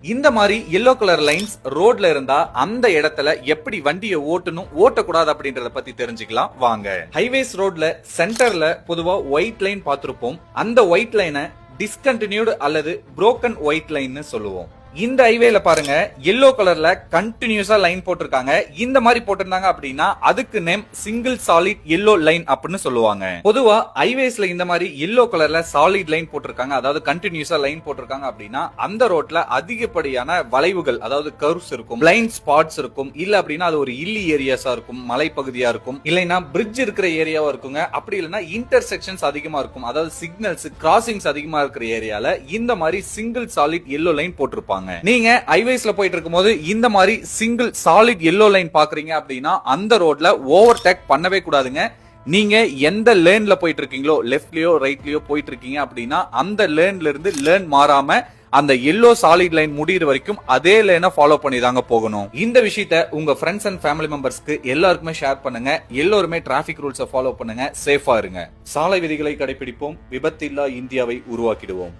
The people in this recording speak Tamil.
இந்த மாதிரி எல்லோ கலர் லைன்ஸ் ரோட்ல இருந்தா அந்த இடத்துல எப்படி வண்டியை ஓட்டணும் ஓட்டக்கூடாது அப்படின்றத பத்தி தெரிஞ்சுக்கலாம் வாங்க. ஹைவேஸ் ரோட்ல சென்டர்ல பொதுவா ஒயிட் லைன் பார்த்திருப்போம். அந்த ஒயிட் லைனை டிஸ்கண்டினியூடு அல்லது புரோக்கன் ஒயிட் லைன் சொல்லுவோம். இந்த ஹைவேல பாருங்க எல்லோ கலர்ல கண்டினியூஸா லைன் போட்டிருக்காங்க. இந்த மாதிரி போட்டிருந்தாங்க அப்படின்னா அதுக்கு name single solid yellow line அப்படின்னு சொல்லுவாங்க. பொதுவா ஹைவேஸ்ல இந்த மாதிரி எல்லோ கலர்ல சாலிட் லைன் போட்டிருக்காங்க, அதாவது கண்டினியூஸா லைன் போட்டிருக்காங்க அப்படின்னா அந்த ரோட்ல அதிகப்படியான வளைவுகள், அதாவது கர்வ்ஸ் இருக்கும், பிளைண்ட் ஸ்பாட்ஸ் இருக்கும். இல்ல அப்படின்னா அது ஒரு ஹில்லி ஏரியாஸா இருக்கும், மலைப்பகுதியா இருக்கும், இல்லைன்னா பிரிட்ஜ் இருக்கிற ஏரியாவா இருக்குங்க. அப்படி இல்லைன்னா இன்டர்செக்ஷன்ஸ் அதிகமா இருக்கும், அதாவது சிக்னல்ஸ் கிராசிங்ஸ் அதிகமா இருக்கிற ஏரியால இந்த மாதிரி சிங்கிள் சாலிட் எல்லோ லைன் போட்டிருப்பாங்க. நீங்க ஹைவேஸ்ல போயிட்டு இருக்கும்போது இந்த மாதிரி சிங்கிள் சாலிட் எல்லோ லைன் பாக்குறீங்க அப்படின்னா அந்த ரோட்ல ஓவர்டேக் பண்ணவே கூடாதுங்க. நீங்க எந்த லேன்ல போயிட்டு இருக்கீங்களோ, லெஃப்ட்லயோ ரைட்லயோ போயிட்டு இருக்கீங்க அப்படின்னா அந்த லேன்ல இருந்து லேன் மாறாம அந்த எல்லோ சாலிட் லைன் முடியிற வரைக்கும் அதே லைனை ஃபாலோ பண்ணி தாங்க போகணும். இந்த விஷயத்தை உங்க ஃப்ரெண்ட்ஸ் அண்ட் ஃபேமிலி மெம்பர்ஸ்க்கு எல்லாருக்குமே ஷேர் பண்ணுங்க. எல்லாருமே டிராபிக் ரூல்ஸை ஃபாலோ பண்ணுங்க, சேஃபா இருங்க. சாலை விதிகளை கடைபிடிப்போம், விபத்தில்லா இந்தியாவை உருவாக்கிடுவோம்.